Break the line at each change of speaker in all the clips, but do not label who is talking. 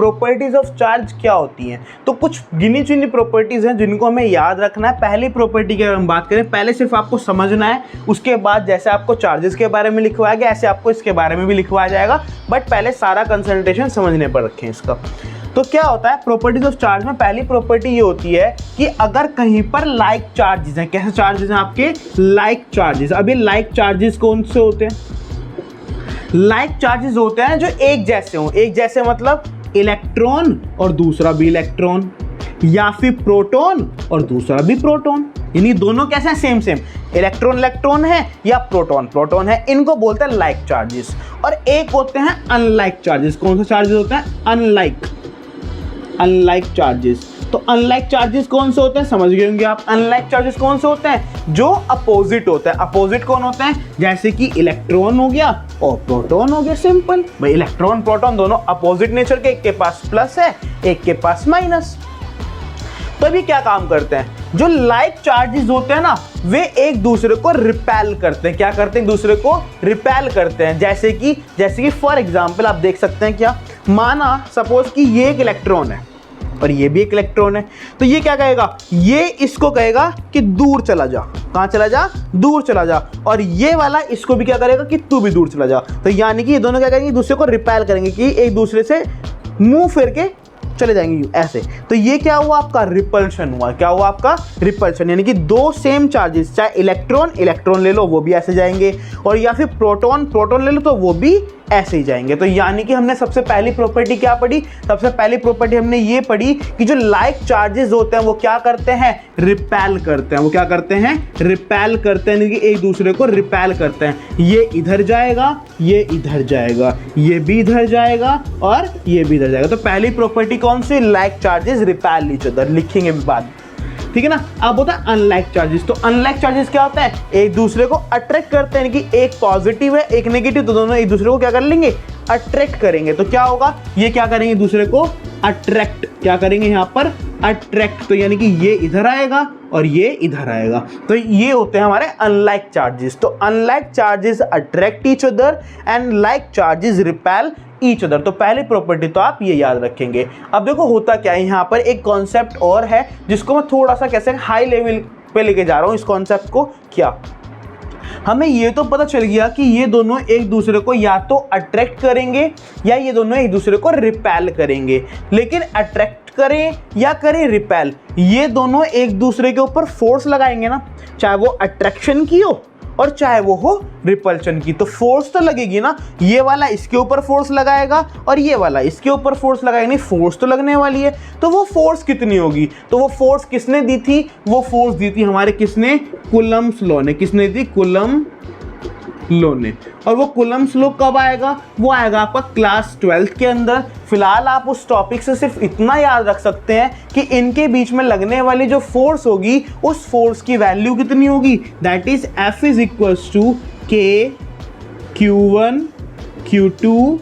Properties of charge क्या होती हैं। तो कुछ गिनी चुनी प्रॉपर्टीज हैं जिनको हमें याद रखना है। पहली प्रॉपर्टी की अगर हम बात करें, पहले सिर्फ आपको समझना है, उसके बाद जैसे आपको चार्जेस के बारे में लिखवाया गया ऐसे आपको इसके बारे में भी लिखवाया जाएगा, बट पहले सारा कंसंट्रेशन समझने पर रखें इसका। तो क्या होता है प्रॉपर्टीज ऑफ चार्ज में, पहली प्रॉपर्टी ये होती है कि अगर कहीं पर लाइक चार्जेस हैं, कैसे चार्जेस हैं आपके, लाइक चार्जेस। अब ये लाइक चार्जेस कौन से होते हैं, लाइक चार्जेस होते हैं जो एक जैसे हों। एक जैसे मतलब इलेक्ट्रॉन और दूसरा भी इलेक्ट्रॉन, या फिर प्रोटॉन और दूसरा भी प्रोटॉन, यानी दोनों कैसे हैं, सेम सेम, इलेक्ट्रॉन इलेक्ट्रॉन है या प्रोटॉन प्रोटॉन है, इनको बोलते हैं लाइक चार्जेस। और एक होते हैं अनलाइक चार्जेस। कौन से चार्जेस होते हैं, अनलाइक चार्जेस। तो अनलाइक चार्जेस कौन से होते हैं, समझ गए होंगे आप। अनलाइक चार्जेस कौन से होते हैं, जो अपोजिट होते हैं। अपोजिट कौन होते हैं, जैसे कि इलेक्ट्रॉन हो गया और प्रोटॉन हो गया, सिंपल भाई। इलेक्ट्रॉन प्रोटॉन दोनों अपोजिट नेचर के, एक के पास प्लस है एक के पास माइनस। तो अभी क्या काम करते हैं, जो लाइक चार्जेस होते हैं ना, वे एक दूसरे को रिपेल करते हैं। क्या करते हैं, एक दूसरे को रिपेल करते हैं। जैसे कि फॉर एग्जांपल आप देख सकते हैं, क्या माना सपोज कि ये एक इलेक्ट्रॉन है और ये भी एक इलेक्ट्रॉन है, तो ये क्या कहेगा, ये इसको कहेगा कि दूर चला जा। कहाँ चला जा, दूर चला जा। और ये वाला इसको भी क्या करेगा कि तू भी दूर चला जा। तो यानी कि ये दोनों क्या करेंगे, एक दूसरे को रिपेल करेंगे, कि एक दूसरे से मुंह फेर के चले जाएंगे ऐसे। तो ये क्या हुआ, आपका रिपल्शन हुआ। क्या हुआ, आपका रिपल्शन, यानी कि दो सेम चार्जेस, चाहे इलेक्ट्रॉन ले लो वो भी ऐसे जाएंगे, और या फिर प्रोटॉन ले लो तो वो भी ऐसे ही जाएंगे। तो यानी कि हमने सबसे पहली प्रॉपर्टी क्या पढ़ी, सबसे पहली प्रॉपर्टी हमने ये पढ़ी कि जो लाइक चार्जेस होते हैं वो क्या करते हैं, रिपेल करते हैं। वो क्या करते हैं, रिपेल करते हैं, यानी कि एक दूसरे को रिपेल करते हैं। ये इधर जाएगा, ये इधर जाएगा, ये भी इधर जाएगा और ये भी इधर जाएगा। तो पहली प्रॉपर्टी कौन सी, like charges repel each other, लिखेंगे बाद, ठीक है ना। अब होता है अनलाइक चार्जेस। तो अनलाइक चार्जेस क्या होता है, एक दूसरे को अट्रैक्ट करते हैं, यानी कि एक पॉजिटिव है एक नेगेटिव, तो दोनों एक दूसरे को क्या कर लेंगे, अट्रैक्ट करेंगे। तो क्या होगा, ये क्या करेंगे, दूसरे को अट्रैक्ट, क्या करेंगे यहाँ पर, अट्रैक्ट। तो यानी कि ये इधर आएगा और ये इधर आएगा। तो ये होते हैं हमारे अनलाइक चार्जेस। तो unlike charges attract each other and like charges repel each other. तो पहली प्रॉपर्टी तो आप ये याद रखेंगे। अब देखो होता क्या है, यहाँ पर एक कॉन्सेप्ट और है जिसको मैं थोड़ा सा कैसे हाई लेवल पे लेके जा रहा हूँ। इस कॉन्सेप्ट को क्या, हमें ये तो पता चल गया कि ये दोनों एक दूसरे को या तो अट्रैक्ट करेंगे या ये दोनों एक दूसरे को रिपेल करेंगे। लेकिन अट्रैक्ट करें या करें रिपेल, ये दोनों एक दूसरे के ऊपर फोर्स लगाएंगे ना, चाहे वो अट्रैक्शन की हो और चाहे वो हो रिपल्शन की। तो फोर्स तो लगेगी ना, ये वाला इसके ऊपर फोर्स लगाएगा और ये वाला इसके ऊपर फोर्स लगाएगा, नहीं फोर्स तो लगने वाली है। तो वो फोर्स कितनी होगी, तो वो फोर्स किसने दी थी, वो फोर्स दी थी हमारे किसने, कूलम्ब्स लॉ ने। किसने दी, कूलम्ब लॉ ने। और वो कूलम्ब्स लॉ कब आएगा, वो आएगा आपका क्लास 12th के अंदर। फिलहाल आप उस टॉपिक से सिर्फ इतना याद रख सकते हैं कि इनके बीच में लगने वाली जो फोर्स होगी उस फोर्स की वैल्यू कितनी होगी, that is F is equals to K Q1 Q2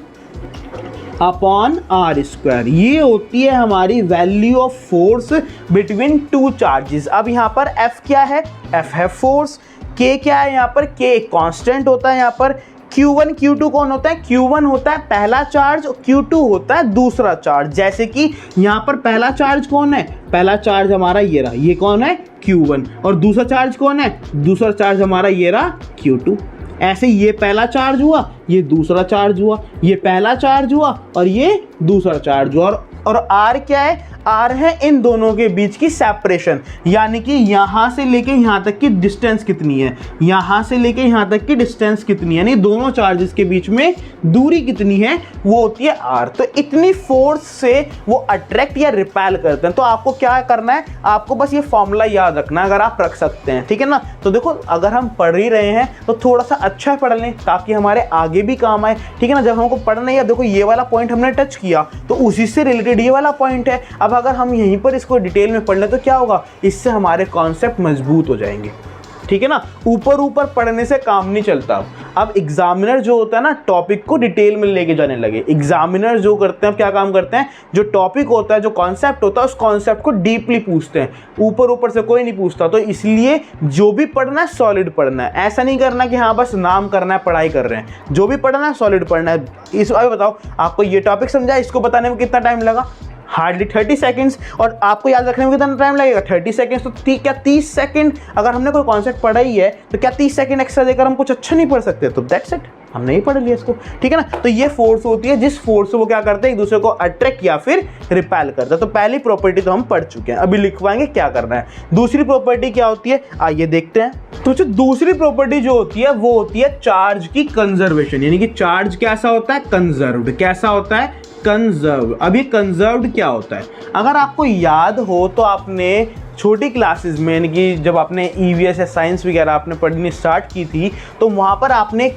upon R square. ये होती है हमारी value of force between two charges. अब यहाँ पर F क्या है, F है फोर्स, K क्या है, यहाँ पर K एक कांस्टेंट होता है। यहाँ पर Q1 Q2 कौन होता है, Q1 होता है पहला चार्ज और Q2 होता है दूसरा चार्ज। जैसे कि यहाँ पर पहला चार्ज कौन है, पहला चार्ज हमारा ये रहा, ये कौन है, Q1। और दूसरा चार्ज कौन है, दूसरा चार्ज हमारा ये रहा, Q2। ऐसे ये पहला चार्ज हुआ, ये दूसरा चार्ज हुआ, ये पहला चार्ज हुआ और ये दूसरा चार्ज हुआ। और R क्या है, R है इन दोनों के बीच की सेपरेशन, यानी कि यहाँ से लेके यहाँ तक की डिस्टेंस कितनी है, यहाँ से लेके यहाँ तक की डिस्टेंस कितनी है, यानी दोनों चार्जेस के बीच में दूरी कितनी है, वो होती है R। तो इतनी फोर्स से वो अट्रैक्ट या रिपेल करते हैं। तो आपको क्या करना है, आपको बस ये फॉर्मूला याद रखना है, अगर आप रख सकते हैं, ठीक है ना। तो देखो अगर हम पढ़ ही रहे हैं तो थोड़ा सा अच्छा पढ़ लें ताकि हमारे आगे भी काम आए, ठीक है ना। जब हमको पढ़ना है, देखो ये वाला पॉइंट हमने टच किया तो उसी से रिलेटेड ये वाला पॉइंट है। अब अगर हम यहीं पर इसको डिटेल में पढ़ लें तो क्या होगा, इससे हमारे कॉन्सेप्ट मजबूत हो जाएंगे। ठीक है ना। ऊपर ऊपर पढ़ने से काम नहीं चलता। अब एग्जामिनर जो होता है ना, टॉपिक को डिटेल में लेके जाने लगे। एग्जामिनर जो करते हैं, क्या काम करते हैं, जो टॉपिक होता है, जो कॉन्सेप्ट होता है, उस कॉन्सेप्ट को डीपली पूछते हैं। ऊपर ऊपर से कोई नहीं पूछता। तो इसलिए जो भी पढ़ना है सॉलिड पढ़ना है। ऐसा नहीं करना कि हाँ बस नाम करना है, पढ़ाई कर रहे हैं। जो भी पढ़ना है सॉलिड पढ़ना है। इस अभी बताओ, आपको ये टॉपिक समझा, इसको बताने में कितना टाइम लगा? Hardly 30 seconds. और आपको याद रखने में कितना टाइम लगेगा? 30 सेकंड्स। तो क्या 30 सेकंड अगर हमने कोई कॉन्सेप्ट पढ़ा ही है तो क्या 30 सेकंड एक्स्ट्रा देकर हम कुछ अच्छा नहीं पढ़ सकते? तो दैट्स इट, हमने ही पढ़ लिया इसको, ठीक है ना। तो ये फोर्स होती है, जिस फोर्स से वो क्या करते हैं, एक दूसरे को अट्रैक्ट या फिर रिपेल करते हैं। तो पहली प्रॉपर्टी तो हम पढ़ चुके हैं, अभी लिखवाएंगे क्या करना है। दूसरी प्रॉपर्टी क्या होती है, आइए देखते हैं। तो जो दूसरी प्रॉपर्टी जो होती है वो होती है चार्ज की कंजर्वेशन, यानी कि चार्ज कैसा होता है, कंजर्व्ड। कैसा होता है, कंजर्व। अब ये कंजर्व्ड क्या होता है? अगर आपको याद हो तो आपने छोटी क्लासेस में, यानी कि जब आपने ईवीएस या साइंस वगैरह आपने पढ़नी स्टार्ट की थी, तो वहाँ पर आपने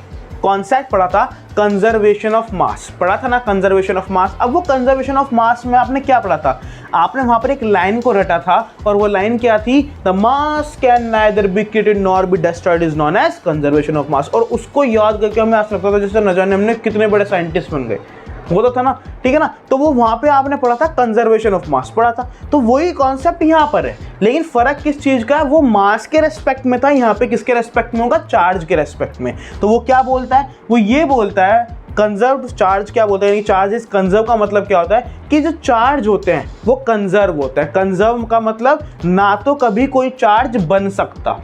कॉन्सेप्ट पढ़ा था कंजर्वेशन ऑफ मास, पढ़ा था ना, कंजर्वेशन ऑफ मास। अब वो कंजर्वेशन ऑफ मास में आपने क्या पढ़ा था? आपने वहाँ पर एक लाइन को रटा था, और वो लाइन क्या थी? The mass can neither be created nor be destroyed is known as conservation of mass. और उसको याद करके हमें ऐसा लगता था जैसे न जाने हमने कितने बड़े साइंटिस्ट बन गए, वो तो था ना, ठीक है ना। तो वो वहां पे आपने पढ़ा था कंजर्वेशन ऑफ मास पढ़ा था। तो वही कॉन्सेप्ट यहाँ पर है, लेकिन फर्क किस चीज का है? वो मास के रेस्पेक्ट में था, यहाँ पे किसके रेस्पेक्ट में होगा? चार्ज के रेस्पेक्ट में। तो वो क्या बोलता है? वो ये बोलता है कंजर्व चार्ज। क्या बोलता है? चार्ज इज कंजर्व का मतलब क्या होता है कि जो चार्ज होते हैं वो कंजर्व होता है। कंजर्व का मतलब ना तो कभी कोई चार्ज बन सकता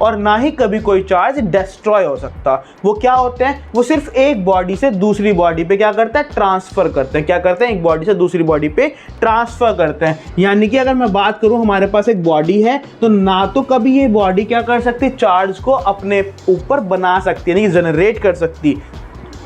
और ना ही कभी कोई चार्ज डिस्ट्रॉय हो सकता। वो क्या होते हैं? वो सिर्फ एक बॉडी से दूसरी बॉडी पे क्या करता है? ट्रांसफर करते हैं। क्या करते हैं? एक बॉडी से दूसरी बॉडी पे ट्रांसफर करते हैं। यानी कि अगर मैं बात करूं, हमारे पास एक बॉडी है, तो ना तो कभी ये बॉडी क्या कर सकती, चार्ज को अपने ऊपर बना सकती है, यानी कि जनरेट कर सकती,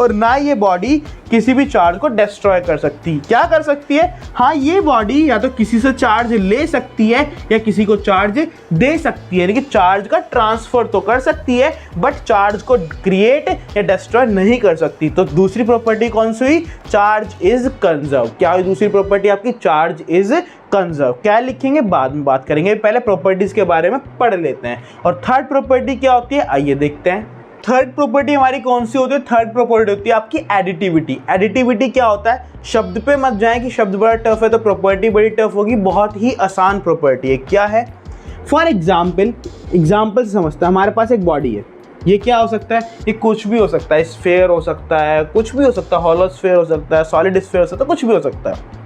और ना ये बॉडी किसी भी चार्ज को डिस्ट्रॉय कर सकती। क्या कर सकती है? हाँ, ये बॉडी या तो किसी से चार्ज ले सकती है या किसी को चार्ज दे सकती है, यानी कि चार्ज का ट्रांसफर तो कर सकती है, बट चार्ज को क्रिएट या डिस्ट्रॉय नहीं कर सकती। तो दूसरी प्रॉपर्टी कौन सी हुई? Charge is conserve. क्या हुई दूसरी प्रॉपर्टी आपकी? Charge is conserve. क्या लिखेंगे? बाद में बात करेंगे, पहले प्रॉपर्टीज के बारे में पढ़ लेते हैं। और थर्ड प्रॉपर्टी क्या होती है, आइए देखते हैं। थर्ड प्रॉपर्टी हमारी कौन सी होती है? थर्ड प्रॉपर्टी होती है आपकी एडिटिविटी। एडिटिविटी क्या होता है? शब्द पे मत जाएं कि शब्द बड़ा टफ है तो प्रॉपर्टी बड़ी टफ होगी, बहुत ही आसान प्रॉपर्टी है। क्या है? फॉर एग्जाम्पल से समझते हैं। हमारे पास एक बॉडी है, ये क्या हो सकता है? ये कुछ भी हो सकता है, स्फेयर हो सकता है, कुछ भी हो सकता है, हॉलो स्फेयर हो सकता है, सॉलिड स्फेयर हो सकता है, कुछ भी हो सकता है।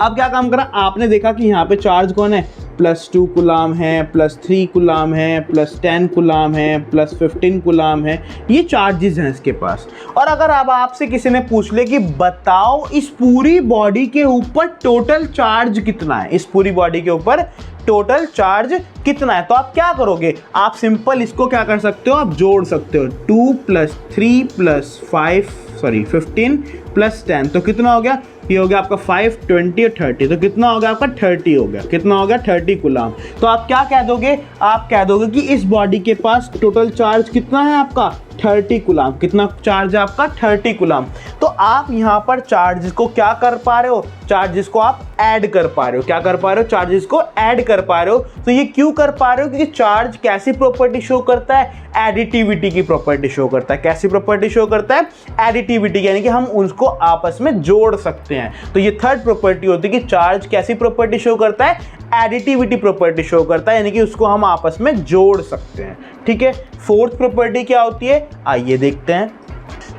अब क्या काम करा? आपने देखा कि यहाँ पे चार्ज कौन है? +2 कूलाम है, +3 कूलाम है, +10 कूलाम है, +15 कूलाम है। ये चार्जेस हैं इसके पास। और अगर अब आपसे किसी ने पूछ ले कि बताओ इस पूरी बॉडी के ऊपर टोटल चार्ज कितना है, इस पूरी बॉडी के ऊपर टोटल चार्ज कितना है, तो आप क्या करोगे? आप सिंपल इसको क्या कर सकते हो? आप जोड़ सकते हो 2 + 3 + 15 + 10, तो कितना हो गया? ये हो गया आपका 5, 20 और 30, तो कितना हो गया आपका? 30 हो गया। कितना हो गया? 30 कूलाम। तो आप क्या कह दोगे? आप कह दोगे कि इस बॉडी के पास टोटल चार्ज कितना है आपका? 30 कूलाम। कितना चार्ज है आपका? 30 कूलाम। तो आप यहाँ पर चार्जेस को क्या कर पा रहे हो? चार्जेस को आप ऐड कर पा रहे हो। क्या कर पा रहे हो? चार्जेस को ऐड कर पा रहे हो। तो ये क्यों कर पा रहे हो? क्योंकि चार्ज कैसी प्रॉपर्टी शो करता है? एडिटिविटी की प्रॉपर्टी शो करता है। कैसी प्रॉपर्टी शो करता है? एडिटिविटी, यानी कि हम उसको आपस में जोड़ सकते हैं। तो ये थर्ड प्रॉपर्टी होती है कि चार्ज कैसी प्रॉपर्टी शो करता है? एडिटिविटी प्रॉपर्टी शो करता है, यानी कि उसको हम आपस में जोड़ सकते हैं, ठीक है। फोर्थ प्रॉपर्टी क्या होती है? आइए देखते हैं।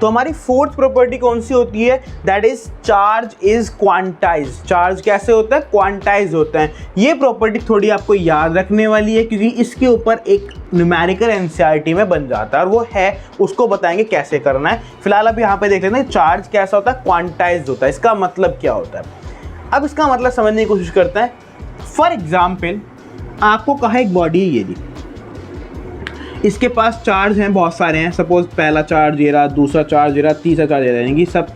तो हमारी फोर्थ प्रॉपर्टी कौन सी होती है? That is charge is quantize. Charge कैसे होता है? क्वांटाइज होता है। ये प्रॉपर्टी थोड़ी आपको याद रखने वाली है, क्योंकि इसके ऊपर एक न्यूमेरिकल एनसीईआरटी में बन जाता है, और वो है, उसको बताएंगे कैसे करना है। फिलहाल अब यहाँ पे देख लेते हैं चार्ज कैसा होता है? क्वांटाइज होता है। इसका मतलब क्या होता है? अब इसका मतलब समझने की कोशिश करते हैं। फॉर एग्जाम्पल, आपको कहा एक बॉडी है, ये इसके पास चार्ज हैं, बहुत सारे हैं। सपोज पहला चार्ज ये रहा, दूसरा चार्ज ये रहा, तीसरा चार्ज ये रहा, यानी कि सब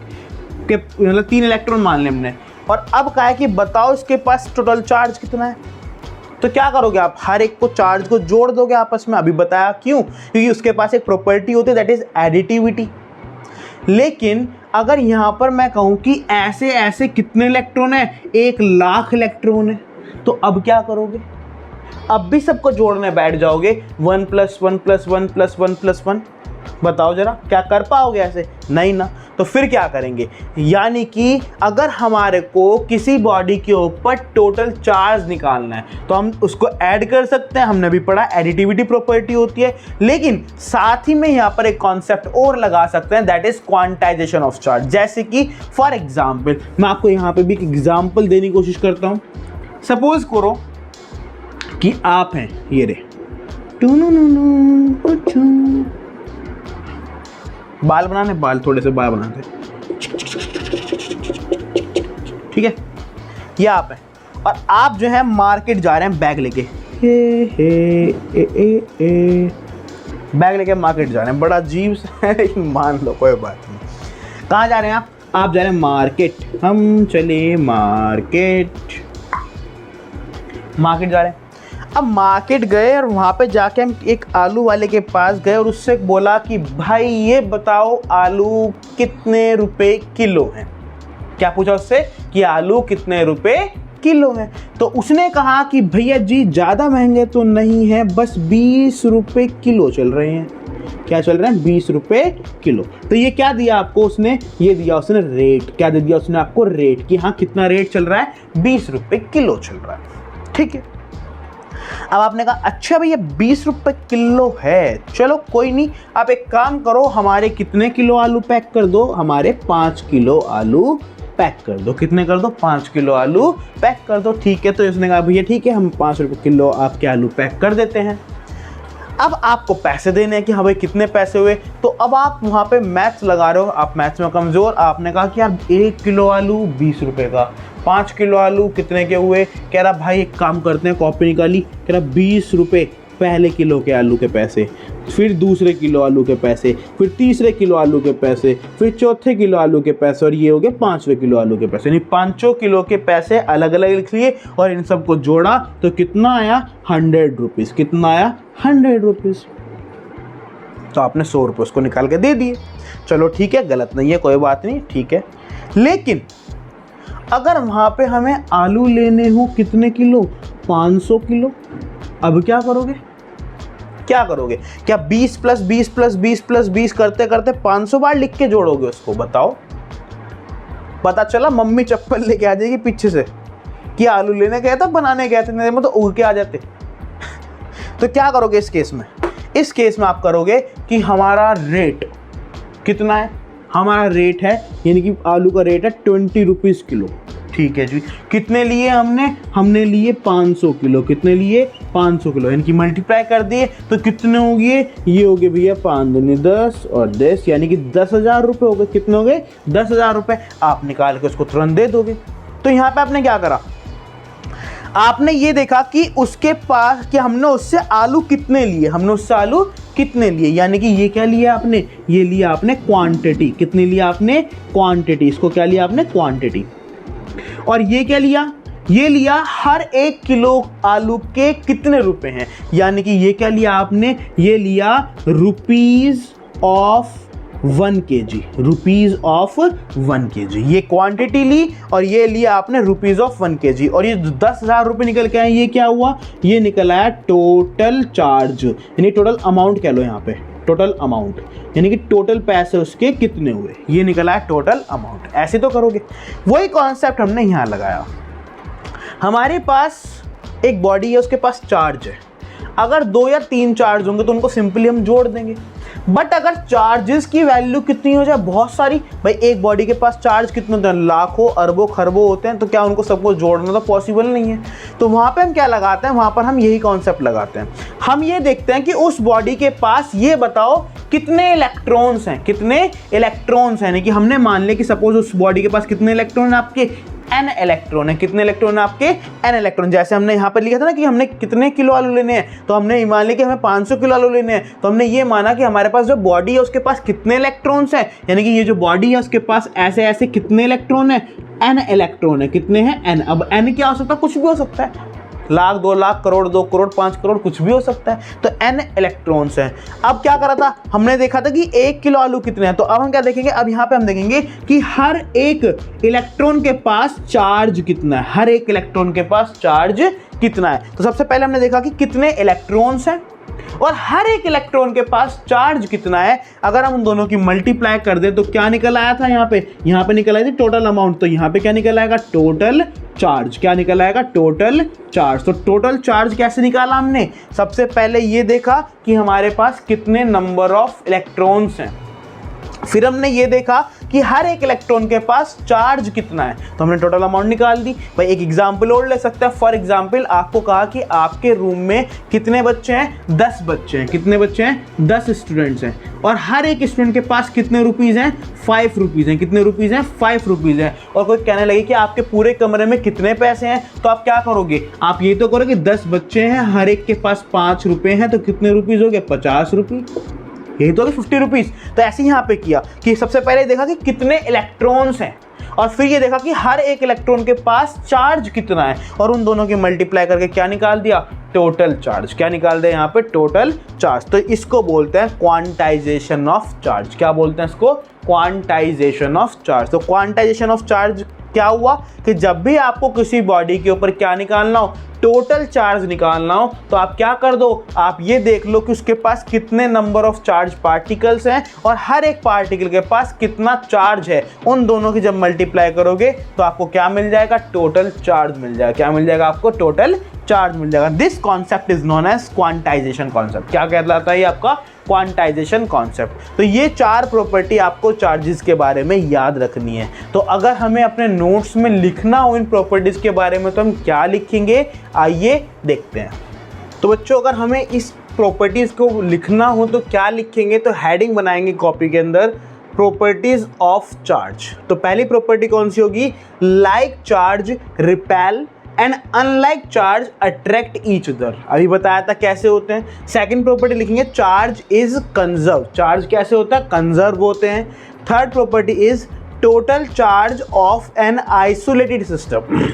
के मतलब 3 इलेक्ट्रॉन मान लें हमने। और अब कहा है कि बताओ इसके पास टोटल चार्ज कितना है। तो क्या करोगे आप? हर एक को चार्ज को जोड़ दोगे आपस में। अभी बताया क्यों? क्योंकि उसके पास एक प्रॉपर्टी होती है, दैट इज एडिटिविटी। लेकिन अगर यहाँ पर मैं कहूँ कि ऐसे ऐसे कितने इलेक्ट्रॉन है? 1 लाख इलेक्ट्रॉन है, तो अब क्या करोगे? अब भी सबको जोड़ने बैठ जाओगे 1 + 1 + 1 + 1 + 1, बताओ जरा क्या कर पाओगे ऐसे? नहीं ना। तो फिर क्या करेंगे, यानी कि अगर हमारे को किसी बॉडी के ऊपर टोटल चार्ज निकालना है तो हम उसको ऐड कर सकते हैं, हमने भी पढ़ा एडिटिविटी प्रॉपर्टी होती है, लेकिन साथ ही में यहाँ पर एक कॉन्सेप्ट और लगा सकते हैं, that is quantization of charge. जैसे कि फॉर एग्जाम्पल मैं आपको यहाँ पे भी एक एग्जाम्पल देने की कोशिश करता हूँ। सपोज करो कि आप हैं, ये रे बाल बनाने, बाल थोड़े से बाल बनाते, ठीक है, ये आप हैं और आप जो है मार्केट जा रहे हैं बैग लेके, बैग लेके मार्केट जा रहे हैं, बड़ा अजीब सा है लेकिन मान लो कोई बात नहीं। कहाँ जा रहे हैं आप जा रहे हैं मार्केट, हम चले मार्केट जा रहे हैं। अब मार्केट गए और वहाँ पे जाके हम एक आलू वाले के पास गए और उससे बोला कि भाई ये बताओ आलू कितने रुपए किलो हैं। क्या पूछा उससे कि आलू कितने रुपए किलो हैं। तो उसने कहा कि भैया जी ज़्यादा महंगे तो नहीं है, बस 20 रुपये किलो चल रहे हैं। क्या चल रहे हैं? 20 रुपये किलो। तो ये क्या दिया आपको उसने? ये दिया उसने रेट। क्या दे दिया उसने आपको? रेट, कि हाँ कितना रेट चल रहा है? 20 रुपये किलो चल रहा है, ठीक है। अब आपने कहा अच्छा भैया 20 रुपये किलो है, चलो कोई नहीं, आप एक काम करो, हमारे कितने किलो आलू पैक कर दो? हमारे 5 किलो आलू पैक कर दो। कितने कर दो? 5 किलो आलू पैक कर दो, ठीक है। तो उसने कहा भैया ठीक है, हम 5 रुपये किलो आपके आलू पैक कर देते हैं। अब आपको पैसे देने हैं कि हाँ भाई कितने पैसे हुए। तो अब आप वहाँ पे मैथ्स लगा रहे हो, आप मैथ्स में कमज़ोर। आपने कहा कि यार 1 किलो आलू 20 रुपये का, 5 किलो आलू कितने के हुए? कह रहा भाई एक काम करते हैं, कॉपी निकाली, कह रहा 20 रुपये पहले किलो के आलू के पैसे, फिर दूसरे किलो आलू के पैसे, फिर तीसरे किलो आलू के पैसे, फिर चौथे किलो आलू के पैसे, और ये हो गए 5वें किलो आलू के पैसे। यानी 5 किलो के पैसे अलग अलग लिख लिए और इन सबको जोड़ा तो कितना आया? 100 रुपीज़। कितना आया? 100 रुपीज़। तो आपने 100 रुपये उसको निकाल के दे दिए। चलो ठीक है, गलत नहीं है, कोई बात नहीं, ठीक है। लेकिन अगर वहाँ पे हमें आलू लेने हो कितने किलो? 500 किलो। अब क्या करोगे? क्या करोगे? क्या 20 + 20 + 20 + 20 करते करते 500 बार लिख के जोड़ोगे उसको? बताओ। पता चला मम्मी चप्पल लेके आ जाएगी पीछे से कि आलू लेने गए थे, बनाने गए थे, नहीं मतलब उग के आ जाते। तो क्या करोगे इस केस में? इस केस में आप करोगे कि हमारा रेट कितना है? हमारा रेट है, यानी कि आलू का रेट है 20 रुपीज़ किलो, ठीक है जी। कितने लिए हमने लिए 500 किलो। कितने लिए? 500 किलो, यानी कि मल्टीप्लाई कर दिए तो कितने हो गए? ये हो गए भैया 5 दूनी 10 और 10, यानी कि 10,000 रुपये हो गए। कितने हो गए? 10,000 रुपये। आप निकाल के उसको तुरंत दे दोगे। तो यहाँ पे आपने क्या करा? आपने ये देखा कि उसके पास, कि हमने उससे आलू कितने लिए, हमने उससे आलू कितने लिए, यानी कि ये क्या लिया आपने? ये लिया आपने क्वांटिटी। कितने लिया आपने? क्वांटिटी। इसको क्या लिया आपने? क्वांटिटी। और ये क्या लिया? ये लिया हर 1 किलो आलू के कितने रुपए हैं, यानी कि ये क्या लिया आपने? ये लिया rupees of 1 kg। Rupees of 1 kg, ये क्वांटिटी ली और ये लिया आपने रुपीज ऑफ 1 kg। और ये 10,000 रुपये निकल के आए, ये क्या हुआ? ये निकल आया टोटल चार्ज, यानी टोटल अमाउंट कह लो यहाँ पे, टोटल अमाउंट, यानी कि टोटल पैसे उसके कितने हुए, ये निकला है टोटल अमाउंट। ऐसे तो करोगे। वही कॉन्सेप्ट हमने यहाँ लगाया। हमारे पास एक बॉडी है, उसके पास चार्ज है। अगर 2 या 3 चार्ज होंगे तो उनको सिंपली हम जोड़ देंगे। बट अगर चार्जेस की वैल्यू कितनी हो जाए, बहुत सारी, भाई एक बॉडी के पास चार्ज कितने होते हैं? लाखों अरबों खरबों होते हैं, तो क्या उनको सबको जोड़ना तो पॉसिबल नहीं है। तो वहाँ पे हम क्या लगाते हैं? वहाँ पर हम यही कॉन्सेप्ट लगाते हैं। हम ये देखते हैं कि उस बॉडी के पास, ये बताओ कितने इलेक्ट्रॉन्स हैं। कितने इलेक्ट्रॉन्स हैं, यानी कि हमने मान लिया कि सपोज उस बॉडी के पास कितने इलेक्ट्रॉन हैं? आपके n इलेक्ट्रॉन है। कितने इलेक्ट्रॉन है आपके? n electron. जैसे हमने यहाँ पर लिखा था ना कि हमने कितने किलो आलू लेने हैं, तो हमने मान लिया कि हमें 500 किलो आलू लेने हैं, तो हमने ये माना कि हमारे पास जो बॉडी है उसके पास कितने इलेक्ट्रॉन्स हैं, यानी कि ये जो बॉडी है उसके पास ऐसे ऐसे कितने इलेक्ट्रॉन है? n इलेक्ट्रॉन है। कितने हैं? n। अब n क्या हो सकता है? कुछ भी हो सकता है। लाख, 2 लाख, करोड़, 2 करोड़, 5 करोड़, कुछ भी हो सकता है। तो n इलेक्ट्रॉन्स हैं। अब क्या करा था, हमने देखा था कि 1 किलो आलू कितने हैं, तो अब हम क्या देखेंगे, अब यहाँ पे हम देखेंगे कि हर एक इलेक्ट्रॉन के पास चार्ज कितना है, हर एक इलेक्ट्रॉन के पास चार्ज कितना है। तो सबसे पहले हमने देखा कि कितने इलेक्ट्रॉन्स हैं और हर एक इलेक्ट्रॉन के पास चार्ज कितना है। अगर हम उन दोनों की मल्टीप्लाई कर दें तो क्या निकल आया था, यहाँ पे निकल आई थी टोटल अमाउंट, तो यहाँ पे क्या निकल आएगा, टोटल चार्ज। क्या निकल आएगा, टोटल चार्ज। तो टोटल चार्ज कैसे निकाला हमने, सबसे पहले ये देखा कि हमारे पास कितने नंबर ऑफ इलेक्ट्रॉन्स हैं, फिर हमने ये देखा कि हर एक इलेक्ट्रॉन के पास चार्ज कितना है, तो हमने टोटल अमाउंट निकाल दी। भाई एक एग्जांपल और ले सकते हैं। फॉर एग्जांपल आपको कहा कि आपके रूम में कितने बच्चे हैं, 10 बच्चे हैं। कितने बच्चे हैं, 10 स्टूडेंट्स हैं, और हर एक स्टूडेंट के पास कितने रुपीज़ हैं, 5 रुपीज़ हैं। कितने रुपीज़ हैं, 5 रुपीज़ हैं। और कोई कहने लगे कि आपके पूरे कमरे में कितने पैसे हैं, तो आप क्या करोगे, आप ये तो करोगे 10 बच्चे हैं, हर एक के पास 5 रुपये हैं, तो कितने रुपीज़ हो गए, 50 रुपये, यही तो 50 रुपीज़। तो ऐसे ही यहाँ पे किया कि सबसे पहले देखा कि कितने इलेक्ट्रॉन्स हैं, और फिर ये देखा कि हर एक इलेक्ट्रॉन के पास चार्ज कितना है, और उन दोनों की मल्टीप्लाई करके क्या निकाल दिया, टोटल चार्ज। क्या निकाल दिया यहाँ पे, टोटल चार्ज। तो इसको बोलते हैं क्वांटाइजेशन ऑफ चार्ज। क्या बोलते हैं इसको, क्वांटाइजेशन ऑफ चार्ज। तो क्वांटाइजेशन ऑफ चार्ज क्या हुआ कि जब भी आपको किसी बॉडी के ऊपर क्या निकालना हो, टोटल चार्ज निकालना हो, तो आप क्या कर दो, आप ये देख लो कि उसके पास कितने नंबर ऑफ चार्ज पार्टिकल्स हैं और हर एक पार्टिकल के पास कितना चार्ज है। उन दोनों की जब मल्टीप्लाई करोगे तो आपको क्या मिल जाएगा, टोटल चार्ज मिल जाएगा। क्या मिल जाएगा आपको, टोटल चार्ज मिल जाएगा। This concept is known as quantization concept. क्या कहलाता है ये आपका, क्वांटाइजेशन कॉन्सेप्ट। तो ये 4 प्रॉपर्टी आपको चार्जेस के बारे में याद रखनी है। तो अगर हमें अपने नोट्स में लिखना हो इन प्रॉपर्टीज के बारे में तो हम क्या लिखेंगे, आइए देखते हैं। तो बच्चों अगर हमें इस प्रॉपर्टीज को लिखना हो तो क्या लिखेंगे, तो हेडिंग बनाएंगे कॉपी के अंदर, प्रॉपर्टीज ऑफ चार्ज। तो पहली प्रॉपर्टी कौन सी होगी, like charge repel and unlike charge attract each other. अभी बताया था कैसे होते हैं। सेकंड प्रॉपर्टी लिखेंगे, चार्ज इज कंजर्व। चार्ज कैसे होता है, कंजर्व होते हैं। Third property is total charge of an isolated system.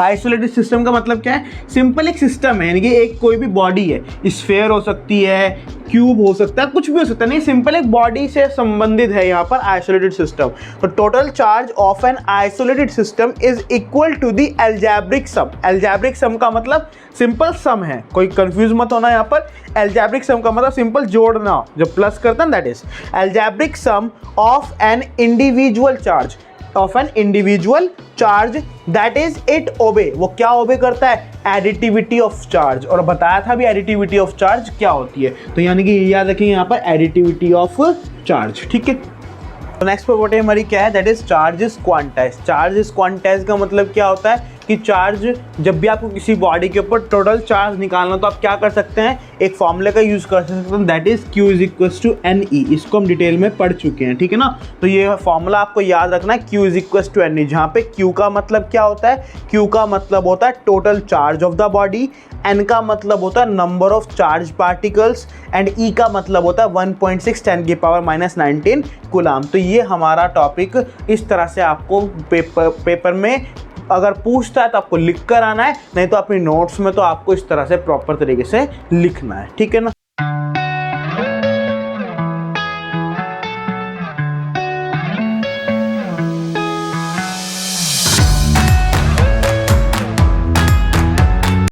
Isolated system का मतलब क्या है, सिंपल एक सिस्टम है, यानी कि एक कोई भी बॉडी है, स्फेयर हो सकती है, क्यूब हो सकता है, कुछ भी हो सकता है, नहीं सिंपल एक बॉडी से संबंधित है यहाँ पर आइसोलेटेड सिस्टम। तो total charge of an isolated system is equal to the algebraic sum. Algebraic sum का मतलब सिंपल सम है, कोई कंफ्यूज मत होना यहाँ पर। एल्जेब्रिक सम का मतलब सिंपल जोड़ना, जो प्लस करता है that is algebraic sum of an individual charge, of an individual charge that is it obey. वो क्या ओबे करता है, एडिटिविटी ऑफ चार्ज। और बताया था भी एडिटिविटी ऑफ चार्ज क्या होती है, तो यानी कि याद रखेंगे यहाँ पर एडिटिविटी ऑफ चार्ज। ठीक है, तो नेक्स्ट प्रॉपर्टी हमारी क्या है, that is charge is quantize. Charge is quantize का मतलब क्या होता है कि चार्ज, जब भी आपको किसी बॉडी के ऊपर टोटल चार्ज निकालना तो आप क्या कर सकते हैं, एक फॉर्मूले का यूज कर सकते हैं, that is Q is equal to NE। इसको हम डिटेल में पढ़ चुके हैं, ठीक है ना। तो ये फॉर्मूला आपको याद रखना है, Q is equal to NE, जहाँ पे Q का मतलब क्या होता है, Q का मतलब होता है total charge of the body, N का मतलब होता है number of charge particles, and E का मतलब होता है 1.6 10⁻⁻19 कूलम। तो ये हमारा टॉपिक इस तरह से आपको पेपर में अगर पूछता है तो आपको लिख कर आना है, नहीं तो अपनी नोट्स में तो आपको इस तरह से प्रॉपर तरीके से लिखना है, ठीक है ना।